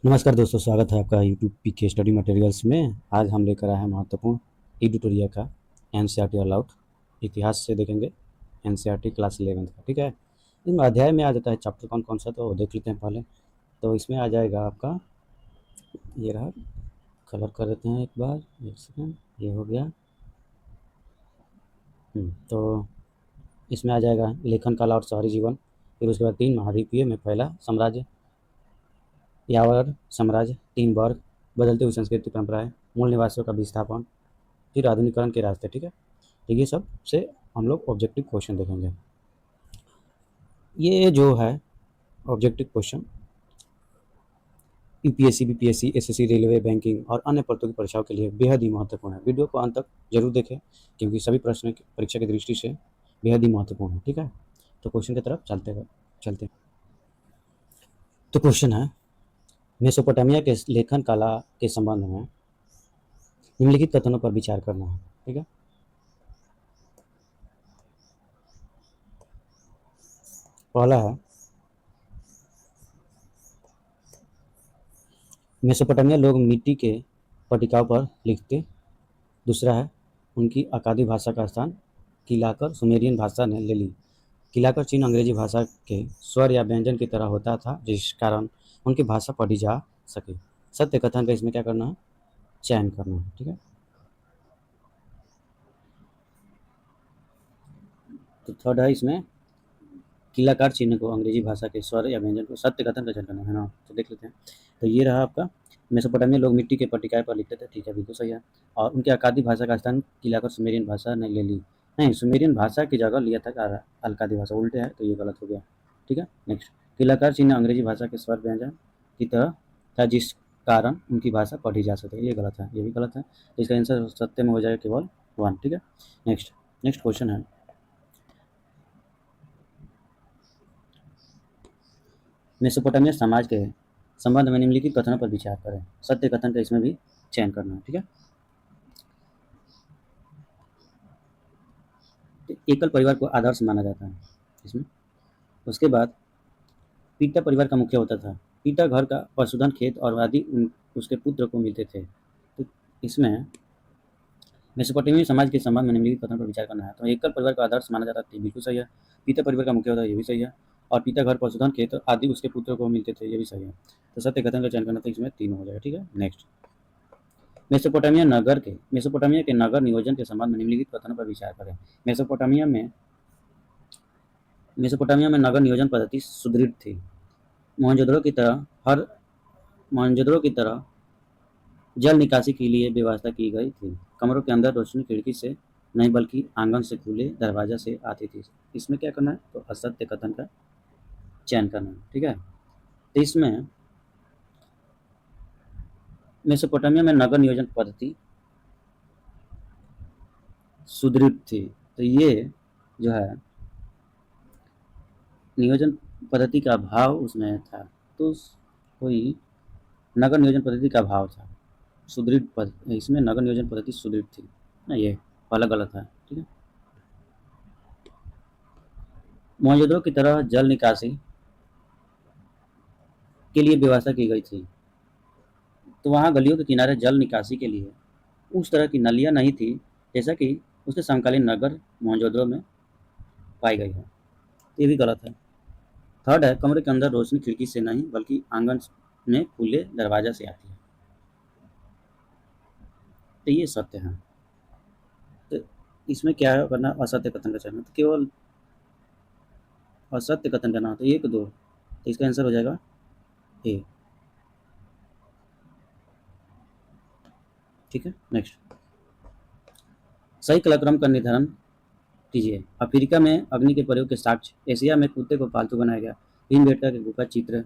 नमस्कार दोस्तों, स्वागत है आपका यूट्यूब पीके स्टडी मटेरियल्स में। आज हम लेकर आए हैं महत्वपूर्ण एडिटोरिया का एनसीईआरटी ऑल आउट। इतिहास से देखेंगे, एनसीईआरटी क्लास 11th का। ठीक है, इसमें अध्याय में आ जाता है चैप्टर कौन कौन सा, तो देख लेते हैं पहले। तो इसमें आ जाएगा आपका, ये रहा, कलर कर देते हैं एक बार, एक सेकेंड, ये हो गया। तो इसमें आ जाएगा लेखन कला और शहरी जीवन। फिर उसके बाद 3 महाद्वीपीय में फैला साम्राज्य, यावर साम्राज्य, 3 वर्ग, बदलती हुई संस्कृति परंपराएं, मूल निवासियों का विस्थापन, फिर आधुनिकरण के रास्ते। ठीक है, तो ये सब से हम लोग ऑब्जेक्टिव क्वेश्चन देखेंगे। ये जो है objective question UPSC, BPSC, SSC, railway, banking और अन्य पदों की परीक्षाओं के लिए बेहद ही महत्वपूर्ण है। वीडियो को अंत तक जरूर देखें, क्योंकि सभी प्रश्न परीक्षा की दृष्टि से बेहद ही महत्वपूर्ण है। ठीक है, तो क्वेश्चन की तरफ चलते हैं। तो क्वेश्चन है, मेसोपोटामिया के लेखन कला के संबंध में निम्नलिखित कथनों पर विचार करना है। ठीक है, पहला है, मेसोपोटामिया लोग मिट्टी के पटिकाओं पर लिखते। दूसरा है, उनकी अकादी भाषा का स्थान किलाकर सुमेरियन भाषा ने ले ली। किलाकर चीन अंग्रेजी भाषा के स्वर या व्यंजन की तरह होता था, जिस कारण उनकी भाषा पढ़ी जा सके। सत्य कथन का इसमें क्या करना है, चयन करना है। ठीक है, तो थर्ड है इसमें, किलाकार चिन्ह को अंग्रेजी भाषा के स्वर या व्यंजन को सत्य कथन का चयन करना है ना। तो देख लेते हैं। तो ये रहा आपका, मेसोपोटामिया लोग मिट्टी के पट्टिकाए पर लिखते थे। ठीक है, बिल्कुल सही है। और उनकी अकादी भाषा का स्थान किलाकर सुमेरियन भाषा ने ले ली। नहीं, सुमेरियन भाषा की जगह लिया था अलकादी भाषा, उल्टे है, तो ये गलत हो गया। ठीक है, नेक्स्ट, किलाकार चिन्ह अंग्रेजी भाषा के स्वर व्यंजन की तरह था, जिस कारण उनकी भाषा पढ़ी जा सके। ये गलत है, ये भी गलत है। तो इसका आंसर सत्य में हो जाएगा केवल 1। ठीक है, नेक्स्ट नेक्स्ट क्वेश्चन है, मेसोपोटामिया समाज के संबंध में निम्नलिखित कथनों पर विचार करें। सत्य कथन का इसमें भी चयन करना है। ठीक है, तो एकल परिवार को आदर्श माना जाता है इसमें। उसके बाद पिता परिवार का मुखिया होता था। पिता घर का पशुधन, खेत और आदि उसके पुत्र को मिलते थे। तो इसमें मेसोपोटामिया समाज के संबंध में निम्नलिखित कथन पर विचार करना है। तो एकल परिवार का आदर्श माना जाता था, बिल्कुल सही है। पिता परिवार का मुखिया होता है, ये भी सही है। और पिता घर पशुधन, खेत आदि उसके पुत्र को मिलते थे, ये भी सही है। तो सत्य कथन का चयन करना था, इसमें 3 हो जाएगा। ठीक है, नेक्स्ट, मेसोपोटामिया के नगर नियोजन के संबंध में निम्नलिखित कथनों पर विचार करें। मेसोपोटामिया में मेसोपोटामिया में नगर नियोजन पद्धति सुदृढ़ थी। मोहनजोदड़ो की तरह हर मोहनजोदड़ो की तरह जल निकासी के लिए व्यवस्था की गई थी। कमरों के अंदर रोशनी खिड़की से नहीं, बल्कि आंगन से खुले दरवाजा से आती थी। इसमें क्या करना है, तो असत्य कथन का चयन करना है। ठीक है, तो इसमें मेसोपोटामिया में नगर नियोजन पद्धति सुदृढ़ थी। तो ये जो है नियोजन पद्धति का अभाव उसमें था। तो कोई नगर नियोजन पद्धति का अभाव था। सुदृढ़ पद, इसमें नगर नियोजन पद्धति सुदृढ़ थी ना, ये पहला गलत है। ठीक है, मोहनजोदड़ो की तरह जल निकासी के लिए व्यवस्था की गई थी। तो वहाँ गलियों के किनारे जल निकासी के लिए उस तरह की नलियाँ नहीं थी, जैसा कि उसके समकालीन नगर मोहनजोदड़ो में पाई गई है। ये भी गलत है। थर्ड है, कमरे के अंदर रोशनी खिड़की से नहीं, बल्कि आंगन में खुले दरवाजा से आती है। तो ये सत्य है। तो इसमें क्या करना, असत्य कथन का चयन, तो केवल असत्य कथन करना, तो 1 2, तो इसका आंसर हो जाएगा ए। ठीक है, नेक्स्ट, सही कालक्रम का निर्धारण कीजिए। अफ्रीका में अग्नि के प्रयोग के साक्ष्य, एशिया में कुत्ते को पालतू बनाया गया, भीमबेटका के गुफा चित्र,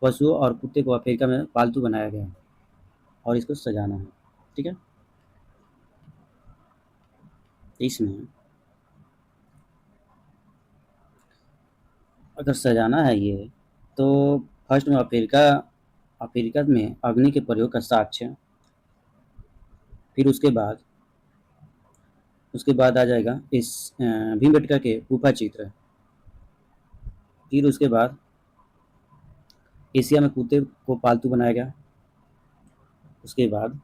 पशुओं और कुत्ते को अफ्रीका में पालतू बनाया गया और इसको सजाना है। ठीक है, इसमें अगर सजाना है ये, तो फर्स्ट में अफ्रीका अफ्रीका में अग्नि के प्रयोग का साक्ष्य, फिर उसके बाद आ जाएगा इस भीमबेटका के गुफा चित्र, फिर उसके बाद एशिया में कुत्ते को पालतू बनाया गया। उसके बाद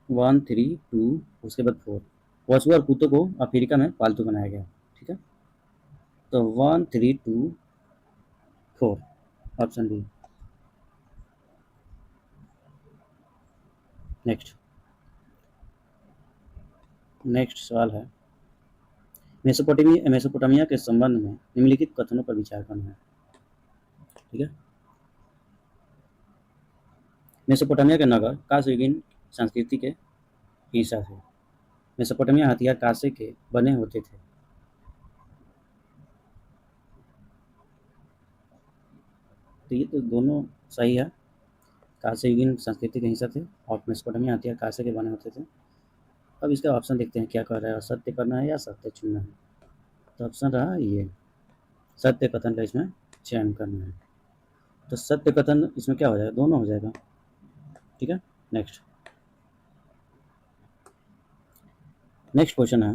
1, 3, 2, उसके बाद 4 पशु और कुत्तों को अफ्रीका में पालतू बनाया गया। ठीक है, तो 1, 3, 2, 4 ऑप्शन बी। नेक्स्ट नेक्स्ट सवाल है, मेसोपोटामिया के संबंध में निम्नलिखित कथनों पर विचार करना है। ठीक है, मेसोपोटामिया के नगर कांस्ययुगीन संस्कृति के हिस्सा थे। मेसोपोटामिया हथियार कांसे के बने होते थे। तो ये तो दोनों सही है, कांस्ययुगीन संस्कृति के हिस्सा थे और मेसोपोटामिया हथियार कांसे के बने होते थे। अब इसका ऑप्शन देखते हैं क्या कह रहा है, सत्य करना है या सत्य चुनना है। तो ऑप्शन रहा ये, सत्य कथन का इसमें चयन करना है। तो सत्य कथन इसमें क्या हो जाएगा, दोनों हो जाएगा। ठीक है, नेक्स्ट नेक्स्ट क्वेश्चन है,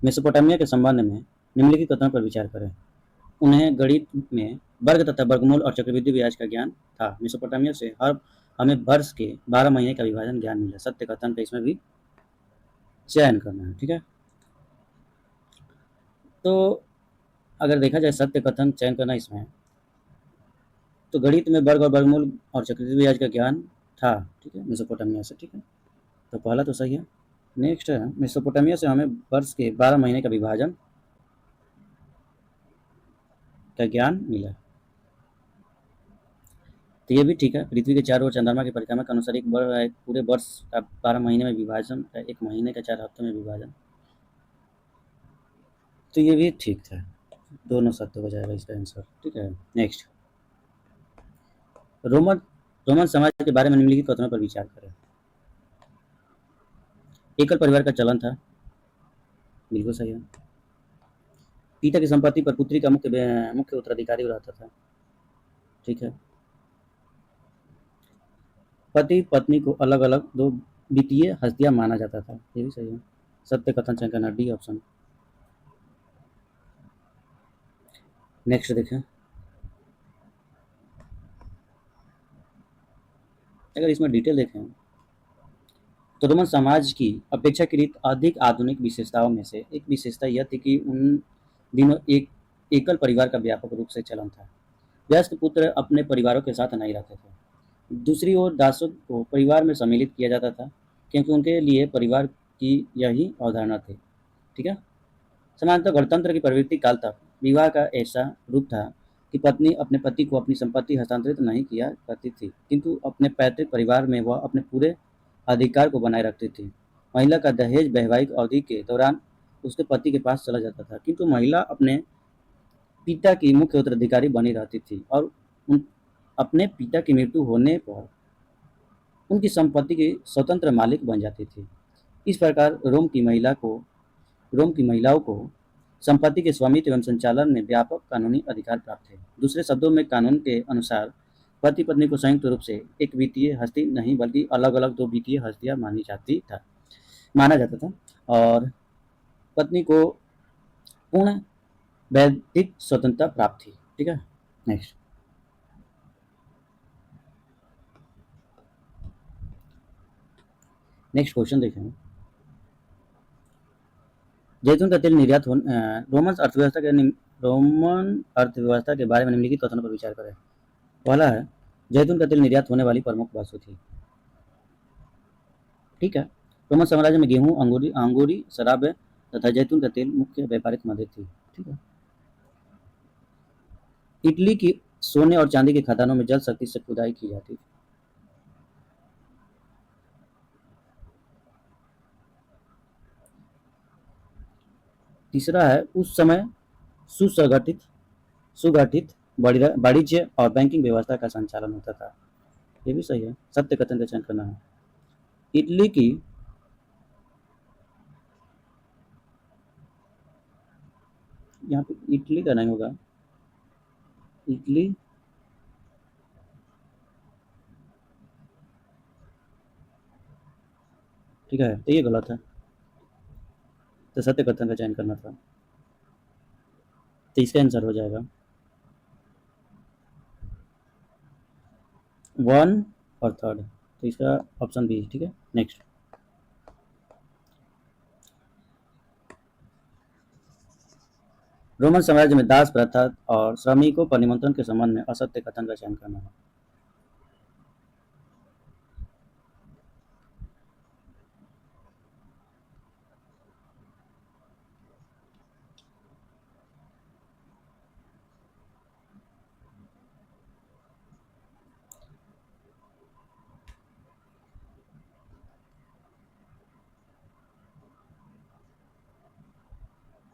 मेसोपोटामिया के संबंध में निम्नलिखित कथनों पर विचार करें। उन्हें गणित में वर्ग तथा वर्गमूल और चक्रवृद्धि ब्याज का ज्ञान था। मेसोपोटामिया से हर हमें वर्ष के 12 महीने का विभाजन ज्ञान मिला। सत्य कथन का इसमें भी चयन करना है। ठीक है, तो अगर देखा जाए सत्य कथन चयन करना इसमें, तो गणित में वर्ग और वर्गमूल और चक्रवृद्धि ब्याज का ज्ञान था। ठीक है, मेसोपोटामिया से। ठीक है, तो पहला तो सही है। नेक्स्ट है, मेसोपोटामिया से हमें वर्ष के 12 महीने का विभाजन का ज्ञान मिला। तो ये भी ठीक है। पृथ्वी के चारों ओर चंद्रमा की परिक्रमा के अनुसार एक पूरे वर्ष का 12 महीने में विभाजन, एक महीने का 4 हफ्ते में विभाजन, तो ये भी ठीक था। दोनों सत्य हो जाएगा इसका आंसर। ठीक है, नेक्स्ट रोमन रोमन समाज के बारे में निम्नलिखित कथनों पर विचार करें। एकल परिवार का चलन था, बिल्कुल सही है। पिता की संपत्ति पर पुत्री का मुख्य उत्तराधिकारी रहता था। ठीक है, पति पत्नी को अलग अलग दो वित्तीय हस्तियां माना जाता था, ये भी सही है। सत्य कथन चयन करना, डी ऑप्शन। नेक्स्ट देखें, अगर इसमें डिटेल देखें तो रोमन समाज की अपेक्षाकृत अधिक आधुनिक विशेषताओं में से एक विशेषता यह थी कि उन दिनों एक एकल परिवार का व्यापक रूप से चलन था। वयस्क पुत्र अपने परिवारों के साथ नहीं रहते थे। दूसरी ओर दासों को परिवार में सम्मिलित किया जाता था, क्योंकि उनके लिए परिवार की यही अवधारणा थी। ठीक है, समानतः गणतंत्र की प्रवृत्ति काल तक विवाह का ऐसा रूप था कि पत्नी अपने पति को अपनी संपत्ति हस्तांतरित नहीं किया करती थी, किंतु अपने पैतृक परिवार में वह अपने पूरे अधिकार को बनाए रखती थी। महिला का दहेज वैवाहिक अवधि के दौरान उसके पति के पास चला जाता था, किंतु महिला अपने पिता की मुख्य उत्तराधिकारी बनी रहती थी और उन अपने पिता की मृत्यु होने पर उनकी संपत्ति की स्वतंत्र मालिक बन जाती थी। इस प्रकार रोम की महिलाओं को संपत्ति के स्वामित्व एवं संचालन में व्यापक कानूनी अधिकार प्राप्त थे। दूसरे शब्दों में कानून के अनुसार पति पत्नी को संयुक्त रूप से एक वित्तीय हस्ती नहीं बल्कि अलग अलग दो वित्तीय हस्तियां माना जाता था और पत्नी को पूर्ण वैयक्तिक स्वतंत्रता प्राप्त थी। ठीक है, नेक्स्ट नेक्स्ट क्वेश्चन देखें, जैतून का तेल निर्यात हो रोमन अर्थव्यवस्था के बारे में निम्नलिखित कथनों पर विचार करें। पहला है, जैतून का तेल निर्यात होने वाली प्रमुख वस्तु थी। ठीक है, रोमन साम्राज्य में गेहूं, अंगूरी, शराब तथा जैतून का तेल मुख्य व्यापारिक मदद थी। ठीक है, इटली की सोने और चांदी के खदानों में जल शक्ति से खुदाई की जाती थी। तीसरा है, उस समय सुसंगठित सुगठित वाणिज्य और बैंकिंग व्यवस्था का संचालन होता था। ये भी सही है। सत्य कथन का चयन करना है। इटली की यहाँ पे इटली का नहीं होगा, इटली ठीक है, तो ये गलत है। तो सत्य कथन का चयन करना था। तो इसका आंसर हो जाएगा 1 और थर्ड, तो इसका ऑप्शन बी, ठीक है। नेक्स्ट, रोमन साम्राज्य में दास प्रथा और श्रमिकों पर निमंत्रण के संबंध में असत्य कथन का चयन करना है।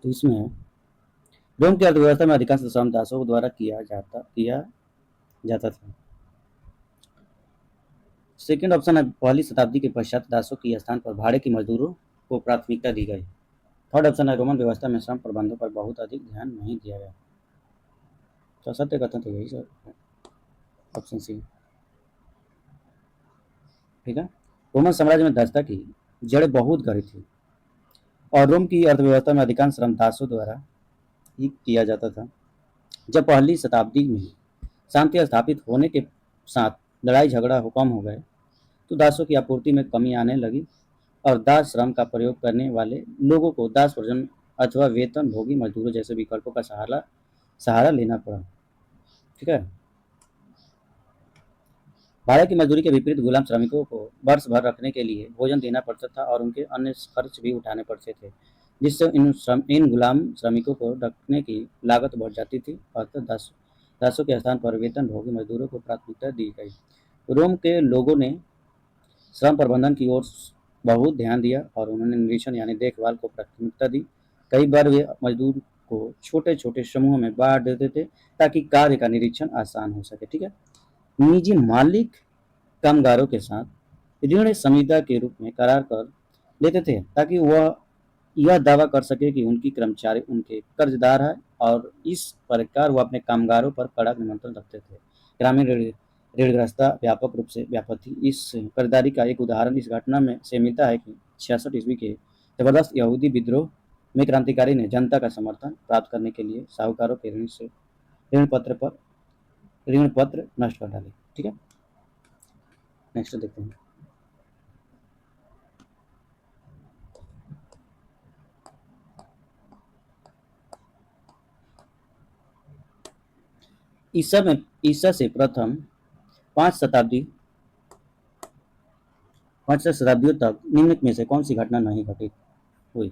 तो इसमें रोम की अर्थव्यवस्था में अधिकांश श्रम दासों द्वारा किया जाता था। सेकंड ऑप्शन है, पहली शताब्दी के पश्चात दासों के स्थान पर भाड़े की मजदूरों को प्राथमिकता दी गई। थर्ड ऑप्शन है, रोमन व्यवस्था में श्रम प्रबंधों पर बहुत अधिक ध्यान नहीं दिया गया। तो सत्य कथन तो यही सर, ऑप्शन सी, ठीक है। रोमन साम्राज्य में दस्ता की जड़ बहुत गहरी थी और रोम की अर्थव्यवस्था में अधिकांश श्रम दासों द्वारा ही किया जाता था। जब पहली शताब्दी में शांति स्थापित होने के साथ लड़ाई झगड़ा कम हो गए, तो दासों की आपूर्ति में कमी आने लगी और दास श्रम का प्रयोग करने वाले लोगों को दास प्रजन अथवा वेतन भोगी मजदूरों जैसे विकल्पों का सहारा सहारा लेना पड़ा, ठीक है। भाड़े की मजदूरी के विपरीत गुलाम श्रमिकों को वर्ष भर रखने के लिए भोजन देना पड़ता था और उनके अन्य खर्च भी उठाने पड़ते थे, जिससे इन गुलाम श्रमिकों को रखने की लागत बढ़ जाती थी। अतः दासों के स्थान पर वेतन भोगी मजदूरों को प्राथमिकता दी गई। रोम के लोगों ने श्रम प्रबंधन की ओर बहुत ध्यान दिया और उन्होंने निरीक्षण यानी देखभाल को प्राथमिकता दी। कई बार वे मजदूर को छोटे छोटे समूहों में बांट देते थे ताकि कार्य का निरीक्षण आसान हो सके, ठीक है। निजी मालिक कामगारों के साथ ऋण संविदा के रूप में करार कर लेते थे ताकि वह यह दावा कर सके कि उनकी कर्मचारी उनके कर्जदार है और इस प्रकार वह अपने कामगारों पर कड़ा नियंत्रण रखते थे। ग्रामीण ऋणग्रस्तता व्यापक रूप से व्यापक थी। इस कर्जदारी का एक उदाहरण इस घटना में से मिलता है कि 66 ईस्वी के जबरदस्त यहूदी विद्रोह में क्रांतिकारी ने जनता का समर्थन प्राप्त करने के लिए साहूकारों के ऋण पत्र नष्ट कर डाले, ठीक है। नेक्स्ट देखते हैं। ईसा से प्रथम 5 शताब्दी 5 शताब्दियों तक निम्न में से कौन सी घटना नहीं घटित हुई?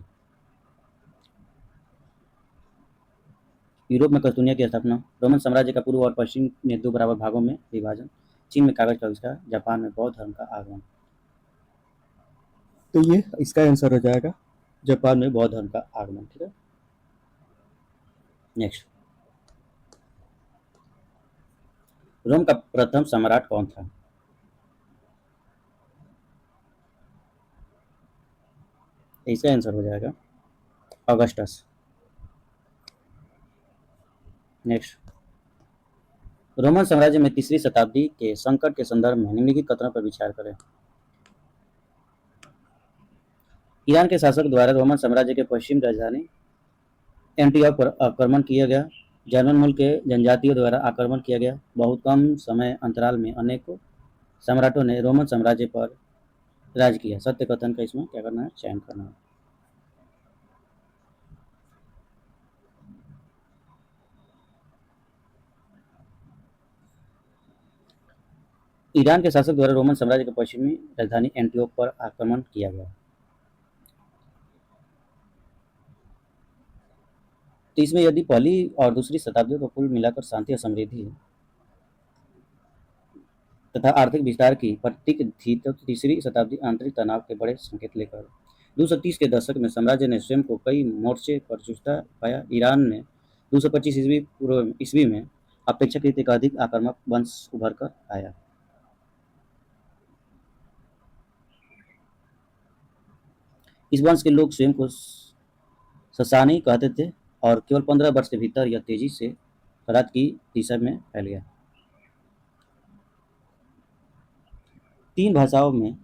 यूरोप में कस्तूनिया की स्थापना, रोमन साम्राज्य का पूर्व और पश्चिम में 2 बराबर भागों में विभाजन, चीन में कागज का आविष्कार, जापान में बौद्ध धर्म का आगमन। तो ये इसका आंसर हो जाएगा जापान में बौद्ध धर्म का आगमन, ठीक है। नेक्स्ट, रोम का प्रथम सम्राट कौन था? इसका आंसर हो जाएगा ऑगस्टस। नेक्स्ट, रोमन साम्राज्य में तीसरी शताब्दी के संकट के संदर्भ में निम्नलिखित कथनों पर विचार करें। ईरान के शासक द्वारा रोमन साम्राज्य के पश्चिम राजधानी एंटियोक पर आक्रमण किया गया। जर्मन मूल के जनजातियों द्वारा आक्रमण किया गया। बहुत कम समय अंतराल में अनेकों सम्राटों ने रोमन साम्राज्य पर राज किया। सत्य कथन का इसमें क्या करना है, चयन करना है। ईरान के शासक द्वारा रोमन साम्राज्य के पश्चिमी राजधानी एंटियोक पर आक्रमण किया गया। तो इसमें यदि पहली और दूसरी शताब्दियों को कुल मिलाकर शांति और समृद्धि तथा आर्थिक विस्तार की प्रतीक थी, तो तीसरी शताब्दी आंतरिक तनाव के बड़े संकेत लेकर 230 के दशक में साम्राज्य ने स्वयं को कई मोर्चे पर जूझता पाया। ईरान में 225 ईस्वी में अपेक्षाकृत एक अधिक आक्रामक वंश उभर कर आया। इस वंश के लोग स्वयं को ससानी कहते थे और केवल 15 वर्ष के भीतर यह तेजी से फरात की दिशा में फैल गया। तीन भाषाओं में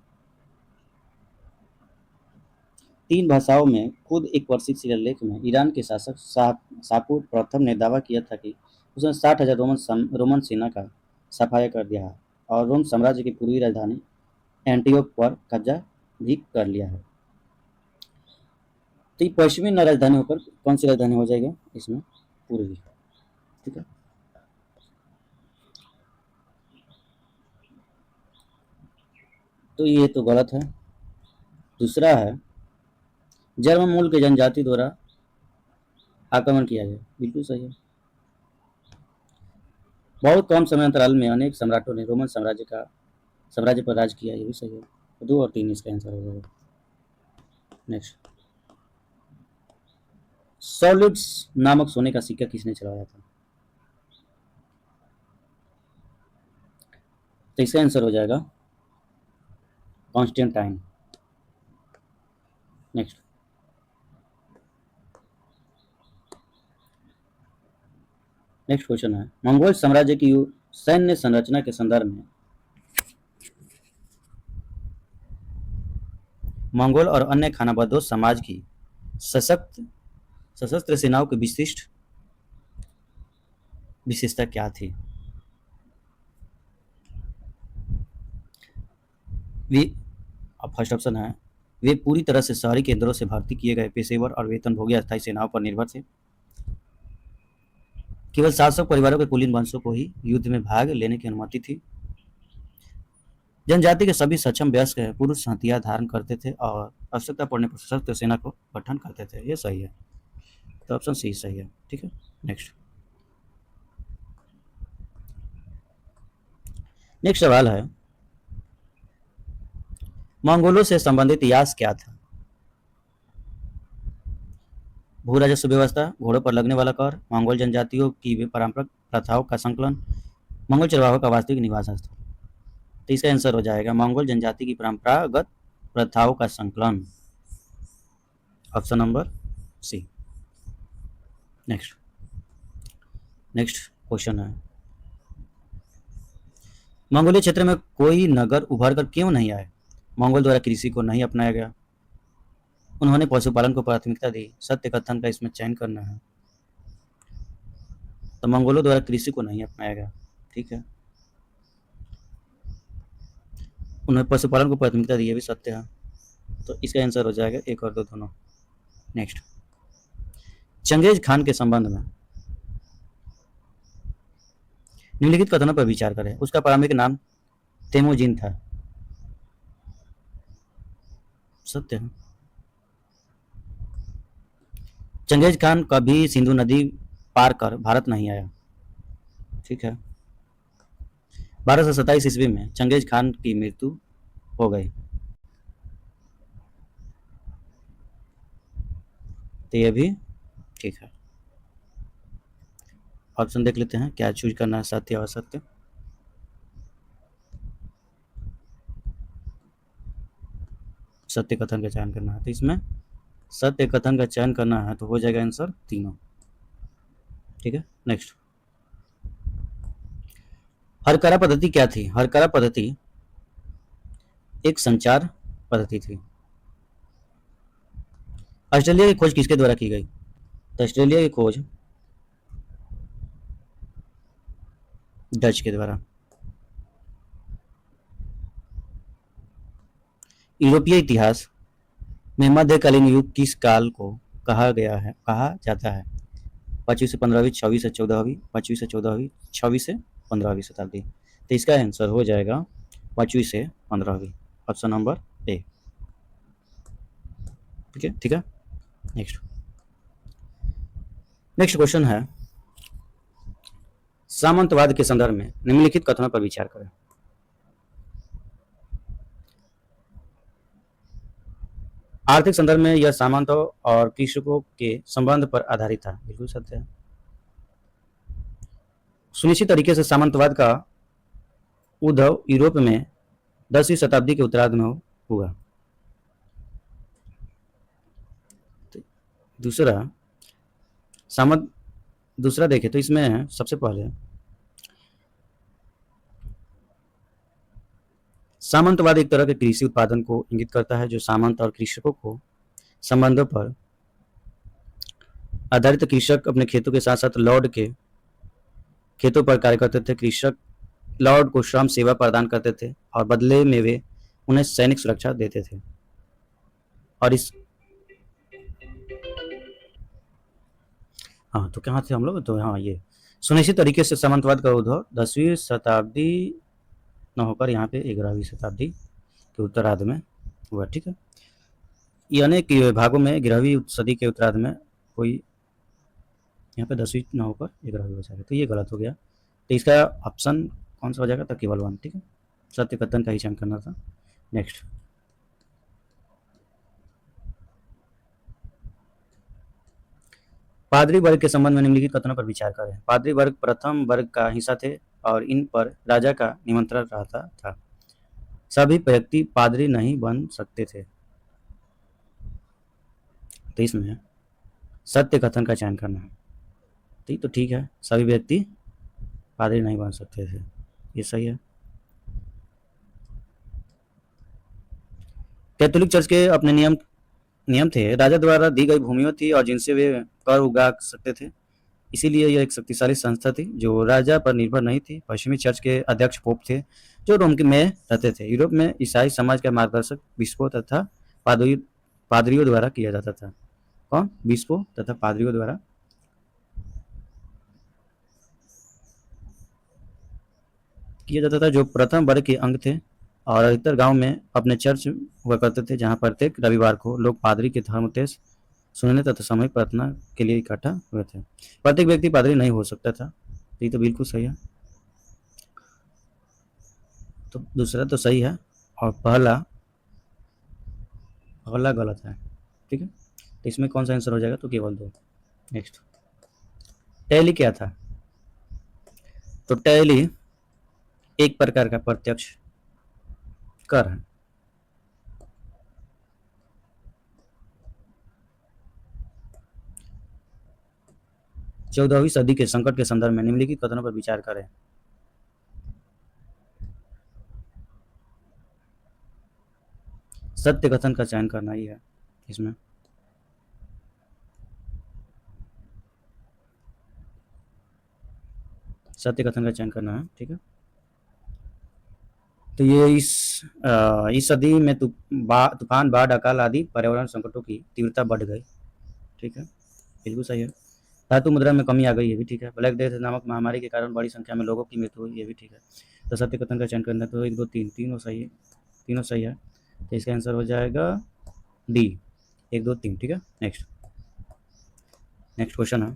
3 भाषाओं में खुद एक प्रसिद्ध शिलालेख में ईरान के शासक शाहपुर प्रथम ने दावा किया था कि उसने 60,000 रोमन सेना का सफाया कर दिया है और रोम साम्राज्य की पूर्वी राजधानी एंटियोक पर कब्जा भी कर लिया है। तो ये पश्चिमी न राजधानी होकर कौन सी राजधानी हो जाएगा इसमें? पूर्वी। ठीक है। तो ये तो गलत है। दूसरा है जर्मन मूल के जनजाति द्वारा आक्रमण किया गया, बिल्कुल सही है। बहुत कम समय अंतराल में अनेक सम्राटों ने रोमन साम्राज्य पर राज किया, ये भी सही है। 2 और 3 इसका आंसर हो जाएगा। नेक्स्ट, सॉलिड्स नामक सोने का सिक्का किसने चलाया था? तो इसका आंसर हो जाएगा कॉन्स्टेंटाइन। नेक्स्ट, क्वेश्चन है मंगोल साम्राज्य की सैन्य संरचना के संदर्भ में मंगोल और अन्य खानाबदोश समाज की सशस्त्र सेनाओं की विशेषता क्या थी? फर्स्ट ऑप्शन है वे पूरी तरह से शहरी केंद्रों से भर्ती किए गए पेशेवर और वेतनभोगी अस्थायी सेनाओं पर निर्भर थे। केवल शासक परिवारों के कुलीन वंशों को ही युद्ध में भाग लेने की अनुमति थी। जनजाति के सभी सक्षम वयस्क पुरुष हथियार धारण करते थे और आवश्यकता पड़ने पर सशस्त्र सेना को गठन करते थे। ये सही है, तो ऑप्शन सी सही है। ठीक है। नेक्स्ट सवाल है मंगोलों से संबंधित यास क्या था? भू राजस्व व्यवस्था, घोड़ों पर लगने वाला कर, मंगोल जनजातियों की पारंपरिक प्रथाओं का संकलन, मंगोल चरवाहों का वास्तविक निवास स्थल। तो इसका आंसर हो जाएगा मंगोल जनजाति की परंपरागत प्रथाओं का संकलन, option number C. Next question है मंगोलिया क्षेत्र में कोई नगर उभर कर क्यों नहीं आए? मंगोल द्वारा कृषि को नहीं अपनाया गया, उन्होंने पशुपालन को प्राथमिकता दी, सत्य कथन का इसमें चयन करना है। तो मंगोलों द्वारा कृषि को नहीं अपनाया गया। ठीक है, उन्होंने पशुपालन को प्राथमिकता दी, ये भी सत्य है। तो इसका आंसर हो जाएगा 1 और 2 दोनों। नेक्स्ट, चंगेज खान के संबंध में निम्नलिखित कथनों पर विचार करें। उसका प्रारंभिक नाम तेमुजिन था, सत्य है। चंगेज खान कभी सिंधु नदी पार कर भारत नहीं आया। ठीक है। 1227 ईस्वी में चंगेज खान की मृत्यु हो गई। तो ये भी ठीक है। ऑप्शन देख लेते हैं क्या चूज करना है, सत्य और असत्य। सत्य कथन का चयन करना है, तो इसमें सत्य कथन का चयन करना है, तो हो जाएगा आंसर तीनों। ठीक है। नेक्स्ट, हरकरा पद्धति क्या थी? हरकरा पद्धति एक संचार पद्धति थी। ऑस्ट्रेलिया की खोज किसके द्वारा की गई? तो ऑस्ट्रेलिया की खोज डच के द्वारा। यूरोपीय इतिहास में मध्यकालीन युग किस काल को कहा जाता है? 5वीं से 15वीं, 26वीं से 14वीं, 5वीं से 14वीं, 6वीं से 15वीं शताब्दी। तो इसका आंसर हो जाएगा 5वीं से 15वीं, ऑप्शन नंबर ए। ठीक है। नेक्स्ट क्वेश्चन है सामंतवाद के संदर्भ में निम्नलिखित कथनों पर विचार करें। आर्थिक संदर्भ में यह सामंतों और कृषकों के संबंध पर आधारित था, बिल्कुल सत्य है। सुनिश्चित तरीके से सामंतवाद का उद्भव यूरोप में 10वीं शताब्दी के उत्तरार्ध में हुआ। दूसरा देखें तो इसमें सबसे पहले सामंतवाद एक तरह के कृषि उत्पादन को इंगित करता है जो सामंत और कृषकों को संबंधों पर आधारित कृषक अपने खेतों के साथ साथ लॉर्ड के खेतों पर कार्य करते थे। कृषक लॉर्ड को श्रम सेवा प्रदान करते थे और बदले में वे उन्हें सैनिक सुरक्षा देते थे। और इस हाँ, तो कहाँ थे हम लोग? तो हाँ, ये सुनिश्चित तरीके से सामंतवाद का उद्भव 10वीं शताब्दी न होकर यहाँ पे 11वीं शताब्दी के उत्तरार्ध में हुआ। ठीक है, यानी कि भागों में 11वीं सदी के उत्तरार्ध में कोई, यहाँ पे 10वीं न होकर 11वीं बचा है, तो ये गलत हो गया। तो इसका ऑप्शन कौन सा हो जाएगा? तो केवल 1। ठीक है, सत्य कथन का ही चयन करना था। नेक्स्ट, पादरी वर्ग के संबंध में निम्नलिखित कथनों पर विचार करें। पादरी वर्ग प्रथम वर्ग का हिस्सा थे और इन पर राजा का निमंत्रण रहता था। सभी व्यक्ति पादरी नहीं बन सकते थे। तो इसमें सत्य कथन का चयन करना है। तो ठीक है, सभी व्यक्ति पादरी नहीं बन सकते थे, ये सही है। कैथोलिक चर्च के अपने नियम थे। राजा द्वारा दी गई भूमियों थी और जिनसे वे कर उगा सकते थे। इसीलिए यह एक शक्तिशाली संस्था थी जो राजा पर निर्भर नहीं थी। पश्चिमी चर्च के अध्यक्ष पोप थे जो रोम में रहते थे। यूरोप में ईसाई समाज का मार्गदर्शक बिशपों तथा पादरियों द्वारा किया जाता था। कौन? बिशपों तथा पादरियों द्वारा किया जाता था, जो प्रथम वर्ग के अंग थे। और अधिकतर गांव में अपने चर्च हुआ करते थे जहां प्रत्येक रविवार को लोग पादरी के धर्मोपदेश सुनने तथा सामूहिक प्रार्थना के लिए इकट्ठा हुए थे। प्रत्येक व्यक्ति पादरी नहीं हो सकता था। ये तो बिल्कुल सही है। तो दूसरा तो सही है और पहला पहला गलत है। ठीक है, तो इसमें कौन सा आंसर हो जाएगा? तो केवल 2। नेक्स्ट, टैली क्या था? तो टैली एक प्रकार का प्रत्यक्ष कर है। चौदहवीं सदी के संकट के संदर्भ में निम्नलिखित कथनों पर विचार करें। सत्य कथन का चयन करना ही है इसमें। सत्य कथन का चयन करना है। ठीक है, तो ये इस सदी में तूफान, बाढ़, अकाल आदि पर्यावरण संकटों की तीव्रता बढ़ गई। ठीक है, बिल्कुल सही है। धातु मुद्रा में कमी आ गई, ये भी ठीक है। ब्लैक डेथ नामक महामारी के कारण बड़ी संख्या में लोगों की मृत्यु हुई, ये भी ठीक है। तो सत्य कथन का चयन करना, तो 1, 2, 3 तीनों सही है। तीनों सही है, तो इसका आंसर हो जाएगा डी, 1, 2, 3। ठीक है, नेक्स्ट क्वेश्चन है,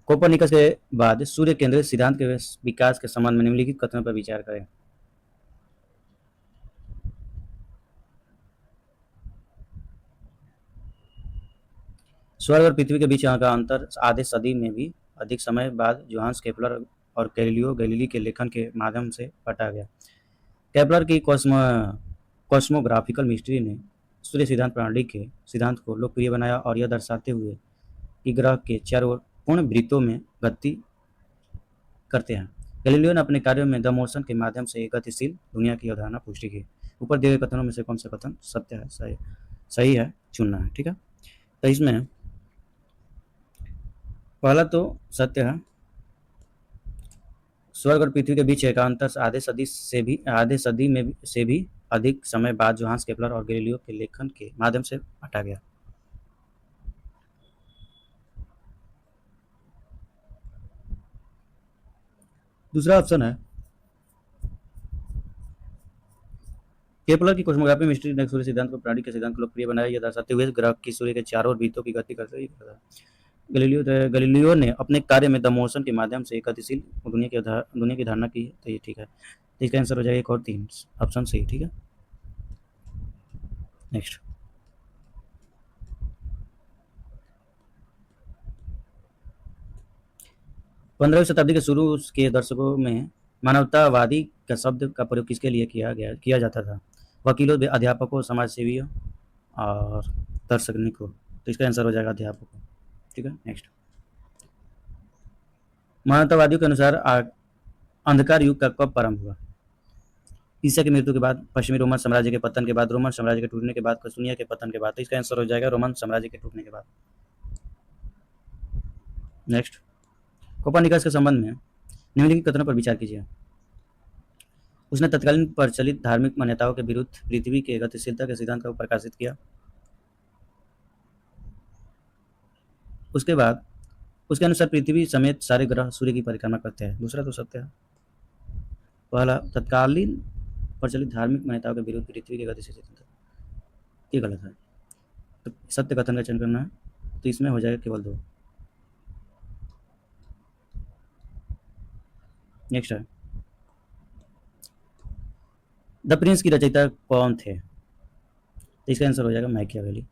कोपरनिकस के बाद सूर्य केंद्रित सिद्धांत के विकास के संबंध में निम्नलिखित कथनों पर विचार करें। स्वर्ग और पृथ्वी के बीच का अंतर आधे सदी में भी अधिक समय बाद जोहान्स केपलर और गैलीलियो गैलीली के लेखन के माध्यम से पटा गया। केपलर की कॉस्मोग्राफिकल मिस्ट्री ने सूर्य सिद्धांत प्रणाली के सिद्धांत को लोकप्रिय बनाया और यह दर्शाते हुए कि ग्रह के चारों ओर पूर्ण वृत्तों में गति करते हैं। गैलीलियो ने अपने कार्यों में द मोशन के माध्यम से एक गतिशील दुनिया की अवधारणा पुष्टि की। ऊपर दिए गए कथनों में से कौन सा कथन सत्य है? सही है, चुनना है। ठीक है, तो इसमें पहला तो सत्य है। स्वर्ग और पृथ्वी के बीच का अंतर आधे सदी में से भी अधिक समय बाद जोहान्स केपलर और गैलीलियो के लेखन के माध्यम से हटा गया। दूसरा ऑप्शन है, केपलर की कॉस्मोग्राफी मिस्ट्री ने सूर्य सिद्धांत को प्रणाली के सिद्धांत को लोकप्रिय बनाया। यह दर्शाते हुए ग्रह की सूर्य के चारों ओर वृत्तों की गति करते हुए गैलीलियो ने अपने कार्य में द मोशन के माध्यम से एक गतिशील दुनिया की धारणा की है। तो ये ठीक है, तो इसका आंसर हो जाएगा 1 और 3, ऑप्शन सही। ठीक है, नेक्स्ट, पंद्रहवीं शताब्दी के शुरू के दशकों में मानवतावादी का शब्द का प्रयोग किसके लिए किया जाता था? वकीलों, अध्यापकों, समाजसेवियों और दार्शनिकों। तो इसका आंसर हो जाएगा अध्यापकों। ठीक है, नेक्स्ट, मानवतावादियों के अनुसार अंधकार युग का कब प्रारंभ हुआ? ईसा की मृत्यु के बाद, पश्चिमी रोमन साम्राज्य के पतन के बाद, रोमन साम्राज्य के टूटने के बाद, कसुनिया के पतन के बाद। तो इसका आंसर हो जाएगा रोमन साम्राज्य के टूटने के बाद। नेक्स्ट, कोपरनिकस के संबंध में निम्नलिखित कथनों पर विचार कीजिए। उसने तत्कालीन प्रचलित धार्मिक मान्यताओं के विरुद्ध पृथ्वी के गतिशीलता के सिद्धांत को प्रकाशित किया। उसके बाद उसके अनुसार पृथ्वी समेत सारे ग्रह सूर्य की परिक्रमा करते हैं। दूसरा तो सत्य है। पहला, तत्कालीन प्रचलित धार्मिक मान्यताओं के विरुद्ध पृथ्वी के गतिशील सिद्धांत, ये गलत है। तो सत्य कथन का चयन करना है, तो इसमें हो जाएगा केवल 2। नेक्स्ट है, द प्रिंस की रचयिता कौन थे? तो इसका आंसर हो जाएगा मैकियावेली।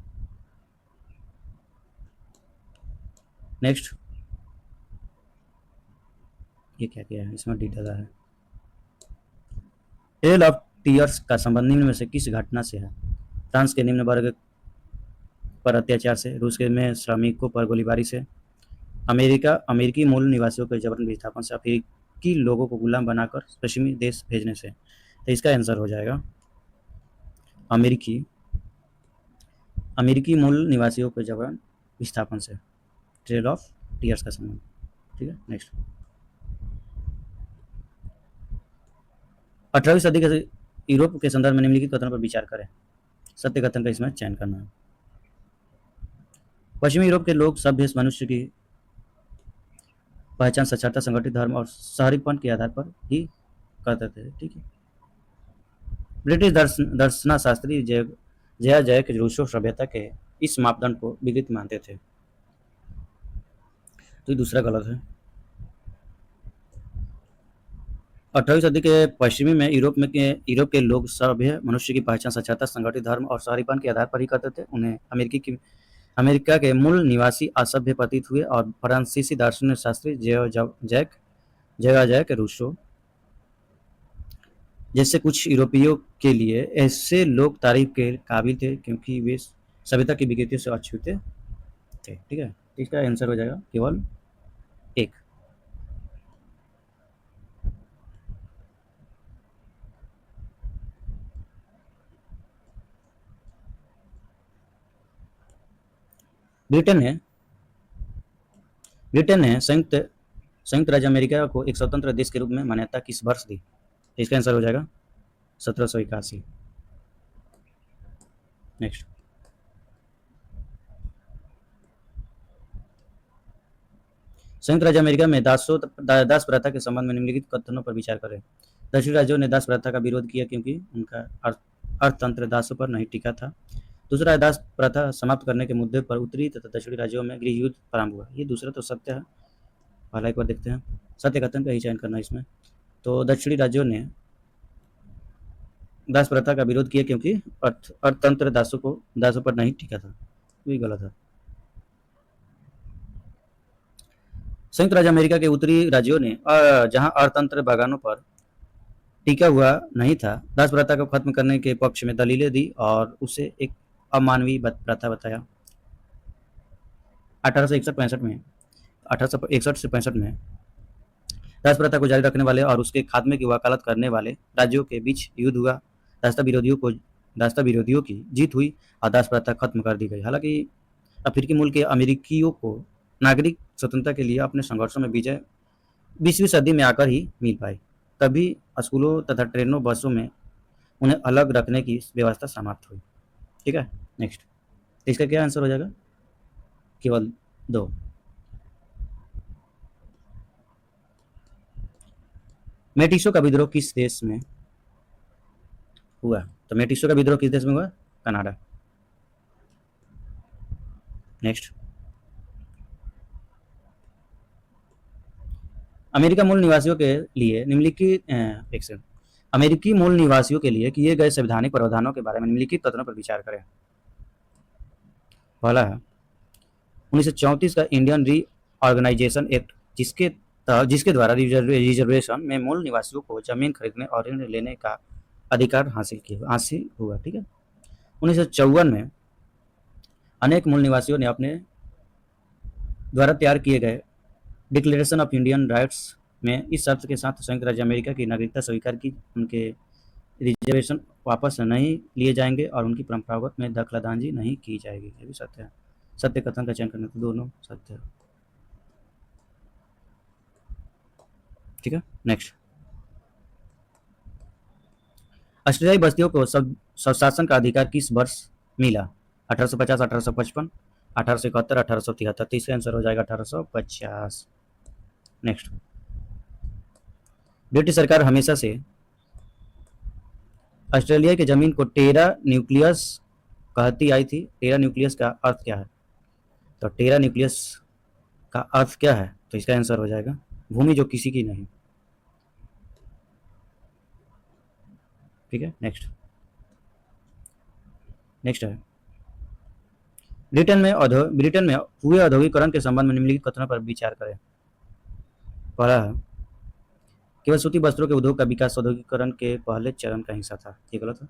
नेक्स्ट, ये क्या किया है, इसमें डिटेल है। टेल ऑफ टीयर्स का संबंध निम्न में से किस घटना से है? फ्रांस के निम्न वर्ग पर अत्याचार से, रूस के में श्रमिकों पर गोलीबारी से, अमेरिकी मूल निवासियों के जबरन विस्थापन से, अफ्रीकी लोगों को गुलाम बनाकर पश्चिमी देश भेजने से। तो इसका आंसर हो जाएगा अमेरिकी मूल निवासियों के जबरन विस्थापन से। ट्रेल ऑफ टीयर्स का संबंध। ठीक है। नेक्स्ट, 18वीं सदी के यूरोप के संदर्भ में निम्नलिखित कथनों पर विचार करें। सत्य कथन का इसमें चयन करना है। पश्चिमी यूरोप के लोग सभ्य मनुष्य की पहचान साक्षरता, संगठित धर्म और शहरीपन के आधार पर ही करते थे। ठीक है। ब्रिटिश दर्शनाशास्त्री जया जैक रूसो सभ्यता के इस मापदंड को विकृत मानते थे। तो दूसरा गलत है। 18वीं सदी के पश्चिमी में यूरोप के लोग सभ्य मनुष्य की पहचान साक्षरता, संगठित धर्म और शहरीपन के आधार पर ही करते थे। उन्हें अमेरिका के मूल निवासी असभ्य प्रतीत हुए और फ्रांसीसी दार्शनिक शास्त्री जया जैक रूसो जैसे कुछ यूरोपियों के लिए ऐसे लोग तारीफ के काबिल थे क्योंकि वे सभ्यता की विकृतियों से अछूते थे। ठीक है। इसका आंसर हो जाएगा केवल 1। ब्रिटेन ने संयुक्त राज्य अमेरिका को एक स्वतंत्र देश के रूप में मान्यता किस वर्ष दी? इसका आंसर हो जाएगा 1781। नेक्स्ट, संयुक्त राज्य अमेरिका में दास प्रथा के संबंध में निम्नलिखित कथनों पर विचार करें। दक्षिणी राज्यों ने दास प्रथा का विरोध किया क्योंकि उनका अर्थतंत्र दासों पर नहीं टिका था। दूसरा, दास प्रथा समाप्त करने के मुद्दे पर उत्तरी तथा दक्षिणी राज्यों में गृह युद्ध प्रारंभ हुआ। ये दूसरा तो सत्य है। पहला एक बार देखते हैं, सत्य कथन का ही चयन करना इसमें। तो दक्षिणी राज्यों ने दास प्रथा का विरोध किया क्योंकि अर्थतंत्र दासों पर नहीं टिका था। ये गलत है। संयुक्त राज्य अमेरिका के उत्तरी राज्यों ने जहां अर्थतंत्र बागानों पर टिका हुआ नहीं था, दास प्रथा को खत्म करने के पक्ष में दलीलें दी और उसे एक अमानवीय प्रथा बताया। 1861 से 65 में दास प्रथा को जारी रखने वाले और उसके खात्मे की वकालत करने वाले राज्यों के बीच युद्ध हुआ। दासता विरोधियों की जीत हुई और दास प्रथा खत्म कर दी गई। हालांकि अफ्रीकी मूल के अमेरिकियों को नागरिक स्वतंत्रता के लिए अपने संघर्षों में विजय 20वीं सदी में आकर ही मिल पाई। तभी स्कूलों तथा ट्रेनों, बसों में उन्हें अलग रखने की व्यवस्था समाप्त हुई। ठीक है। नेक्स्ट, इसका क्या आंसर हो जाएगा? केवल 2। मेटिसो का विद्रोह किस देश में हुआ? तो मेटिसो का विद्रोह किस देश में हुआ? कनाडा। नेक्स्ट, अमेरिकी मूल निवासियों के लिए किए गए संवैधानिक प्रावधानों के बारे में निम्नलिखित कथनों पर विचार करें। पहला है 1934 का इंडियन रीऑर्गेनाइजेशन एक्ट, जिसके द्वारा रिजर्वेशन में मूल निवासियों को जमीन खरीदने और ऋण लेने का अधिकार हासिल हुआ। ठीक है। 1954 में अनेक मूल निवासियों ने अपने द्वारा तैयार किए गए डिक्लेरेशन ऑफ इंडियन राइट्स में इस शर्त के साथ संयुक्त राज्य अमेरिका की नागरिकता स्वीकार की, उनके रिजर्वेशन वापस नहीं लिए जाएंगे और उनकी परंपरागत में दखलंदाजी नहीं की जाएगी। ये भी सत्य है। सत्य कथन का चयन करना, तो दोनों सत्य है। ठीक है, नेक्स्ट। ऑस्ट्रेलियाई बस्तियों को स्वशासन का अधिकार किस वर्ष मिला? 1850, 1855, 1871, 1873। तो इसका आंसर हो जाएगा 1850। नेक्स्ट। ब्रिटिश सरकार हमेशा से ऑस्ट्रेलिया की जमीन को टेरा न्यूक्लियस कहती आई थी। टेरा न्यूक्लियस का अर्थ क्या है? तो टेरा न्यूक्लियस का अर्थ क्या है? तो इसका आंसर हो जाएगा भूमि जो किसी की नहीं। ठीक है, नेक्स्ट। नेक्स्ट है, ब्रिटेन में हुए औद्योगिकरण के संबंध में निम्नलिखित कथनों पर विचार करें। पहला है, केवल सूती वस्त्रों के उद्योग का विकास औद्योगिकरण के पहले चरण का हिस्सा था। ये गलत है।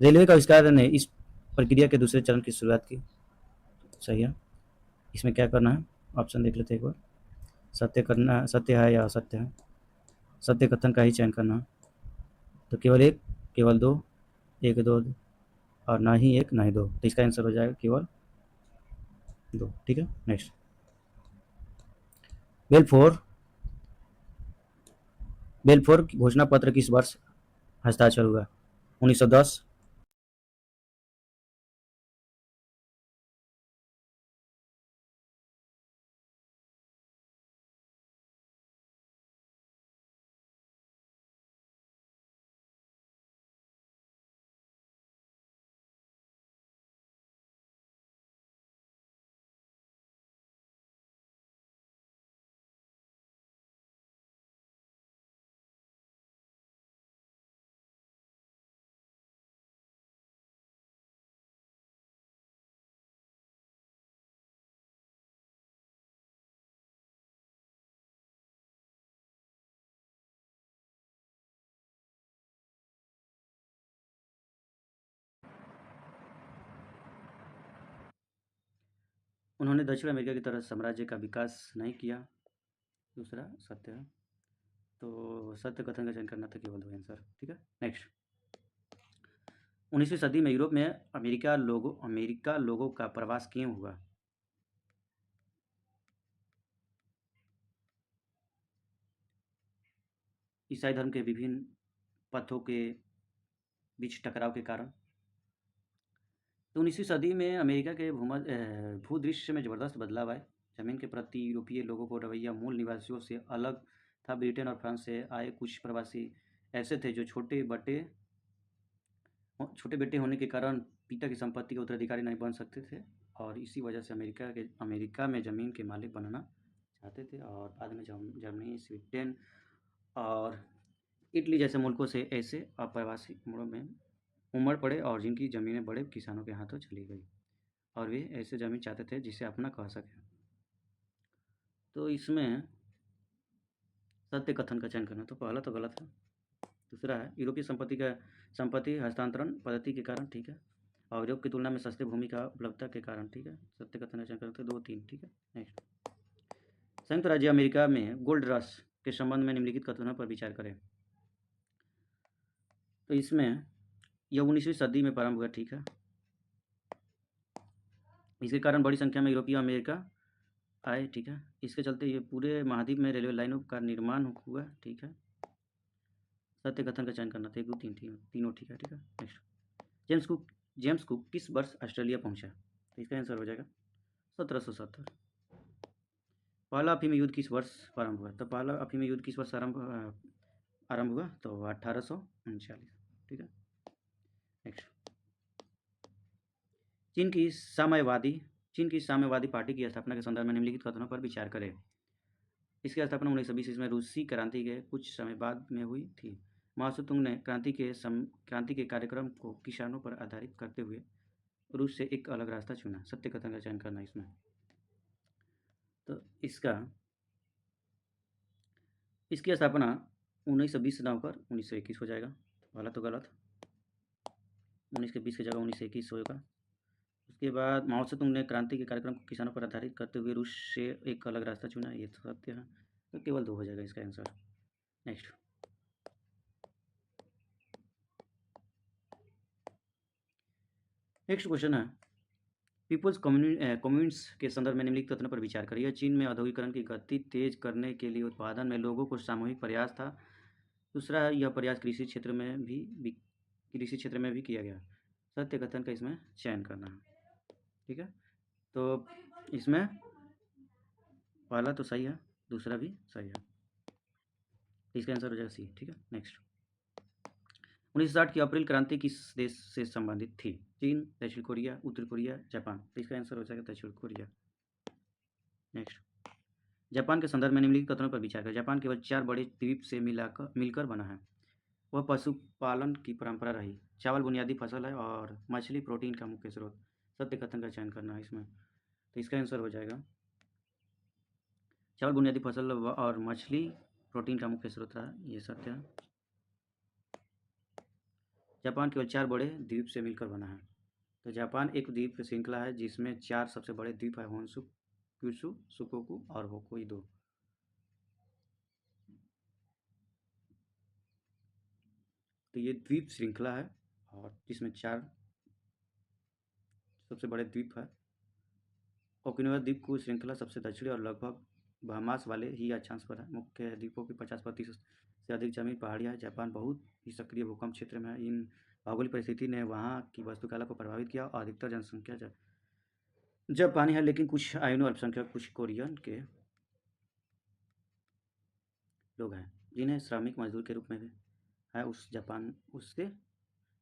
रेलवे का आविष्कार ने इस प्रक्रिया के दूसरे चरण की शुरुआत की। सही है। इसमें क्या करना है, ऑप्शन देख लेते हैं एक बार। सत्य करना, सत्य है या असत्य है? सत्य कथन का ही चयन करना है। तो केवल एक, केवल दो, एक दो, और ना ही एक ना ही दो। तो इसका आंसर हो जाएगा केवल दो। ठीक है, नेक्स्ट। बेलफोर बेलफोर घोषणा पत्र किस वर्ष हस्ताक्षर हुआ? 1910, उन्होंने दक्षिण अमेरिका की तरह साम्राज्य का विकास नहीं किया। दूसरा सत्य है। तो सत्य कथन का चयन करना था, केवल दो आंसर। ठीक है, नेक्स्ट। 19वीं सदी में यूरोप में अमेरिका लोगों का प्रवास क्यों हुआ? ईसाई धर्म के विभिन्न पथों के बीच टकराव के कारण। तो 19वीं सदी में अमेरिका के भूदृश्य में ज़बरदस्त बदलाव आए। ज़मीन के प्रति यूरोपीय लोगों को रवैया मूल निवासियों से अलग था। ब्रिटेन और फ्रांस से आए कुछ प्रवासी ऐसे थे जो छोटे बेटे होने के कारण पिता की संपत्ति के उत्तराधिकारी नहीं बन सकते थे, और इसी वजह से अमेरिका में ज़मीन के मालिक बनना चाहते थे। और बाद में जर्मनी, स्वीडन और इटली जैसे मुल्कों से ऐसे अप्रवासी उमड़ पड़े और जिनकी ज़मीनें बड़े किसानों के हाथों चली गई, और वे ऐसे ज़मीन चाहते थे जिसे अपना कह सकें। तो इसमें सत्य कथन का चयन करना, तो पहला तो गलत है। दूसरा है, यूरोपीय संपत्ति हस्तांतरण पद्धति के कारण। ठीक है, और यूरोप की तुलना में सस्ते भूमि का उपलब्धता के कारण। ठीक है, सत्य कथन का चयन करते हैं, 2, 3। ठीक है, नेक्स्ट। संयुक्त राज्य अमेरिका में गोल्ड रश के संबंध में निम्नलिखित कथनों पर विचार करें। तो इसमें यह 19वीं सदी में प्रारंभ हुआ। ठीक है, इसके कारण बड़ी संख्या में यूरोपीय अमेरिका आए। ठीक है, इसके चलते ये पूरे महाद्वीप में रेलवे लाइनों का निर्माण हुआ। ठीक है, सत्य कथन का चयन करना था, 1, 2, 3 तीनों। ठीक है, नेक्स्ट। जेम्स कुक किस वर्ष ऑस्ट्रेलिया पहुंचा? तो इसका आंसर हो जाएगा 1770। पहला अफीम युद्ध किस वर्ष प्रारंभ हुआ? तो पहला अफीम युद्ध किस वर्ष आरंभ हुआ? तो 1839। ठीक है, नेक्स्ट। चीन की साम्यवादी पार्टी की स्थापना के संदर्भ में निम्नलिखित कथनों पर विचार करें। इसकी स्थापना 1920 ईस्वी में रूसी क्रांति के कुछ समय बाद में हुई थी। माओ तुंग ने क्रांति के कार्यक्रम को किसानों पर आधारित करते हुए रूस से एक अलग रास्ता चुना। सत्य कथन का चयन करना इसमें। तो इसकी स्थापना 1920 ना होकर 1921 हो जाएगा। पहला तो गलत, 19 के 20 की जगह 1921 होगा। उसके बाद माओ से तुंग ने क्रांति के कार्यक्रम को किसानों पर आधारित करते हुए रूस से एक अलग रास्ता चुना, ये तो सत्य है। तो केवल 2 हो जाएगा इसका आंसर। नेक्स्ट। नेक्स्ट क्वेश्चन है, पीपुल्स कम्युनिट्स के संदर्भ में निम्नलिखित कथनों पर विचार करिए। चीन में औद्योगिकरण की गति तेज करने के लिए उत्पादन में लोगों को सामूहिक प्रयास था। दूसरा, यह प्रयास कृषि क्षेत्र में भी किया गया। सत्य कथन का इसमें चयन करना है। ठीक है, तो इसमें पहला तो सही है, दूसरा भी सही है। इसका आंसर हो जाएगा सी। ठीक है, नेक्स्ट। 1960 की अप्रैल क्रांति किस देश से संबंधित थी? चीन, दक्षिण कोरिया, उत्तर कोरिया, जापान। तो इसका आंसर हो जाएगा दक्षिण कोरिया। नेक्स्ट। जापान के संदर्भ में निम्नलिखित कथनों पर विचार करें। जापान केवल 4 बड़े द्वीप से मिलकर बना है। वह पशुपालन की परंपरा रही। चावल बुनियादी फसल है और मछली प्रोटीन का मुख्य स्रोत। सत्य कथन का चयन करना है इसमें। तो इसका आंसर हो जाएगा, चावल बुनियादी फसल और मछली प्रोटीन का मुख्य स्रोत रहा, ये सत्य है। जापान केवल 4 बड़े द्वीप से मिलकर बना है। तो जापान एक द्वीप श्रृंखला है जिसमें 4 सबसे बड़े द्वीप है, होन्शु, क्यूशु, सुकोकू और होक्काइडो। तो ये द्वीप श्रृंखला है और जिसमें 4 सबसे बड़े द्वीप है। ओकिनावा द्वीप को श्रृंखला सबसे दक्षिणी और लगभग बहामास वाले ही अक्षांश पर है। मुख्य द्वीपों की 50% से अधिक जमीन पहाड़ियाँ है। जापान बहुत ही सक्रिय भूकंप क्षेत्र में है। इन भौगोलिक परिस्थिति ने वहाँ की वास्तुकला को प्रभावित किया और अधिकतर जनसंख्या जापानी है, लेकिन कुछ आइनो अल्पसंख्यक कुछ कोरियन के लोग हैं जिन्हें श्रमिक मजदूर के रूप में भी है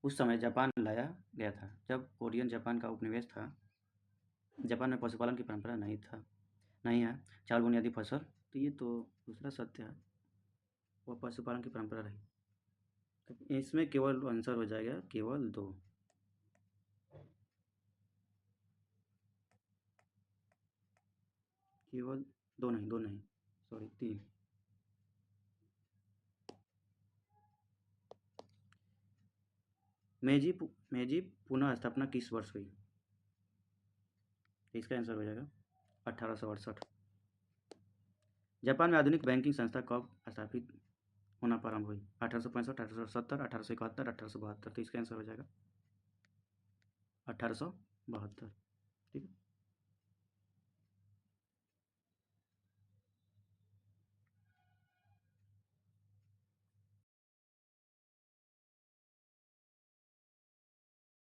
उस समय जापान लाया गया था जब कोरियन जापान का उपनिवेश था। जापान में पशुपालन की परंपरा नहीं है। चावल बुनियादी फसल, तो ये तो दूसरा सत्य है, वह पशुपालन की परंपरा रही। तो इसमें केवल आंसर हो जाएगा केवल 2। केवल 2 नहीं, सॉरी 3। मेजी पुनः स्थापना किस वर्ष हुई? इसका आंसर हो जाएगा 1868। जापान में आधुनिक बैंकिंग संस्था कब स्थापित होना प्रारंभ हुई? 1865, 1870, 1871, 1872। तो इसका आंसर हो जाएगा 1872। ठीक है।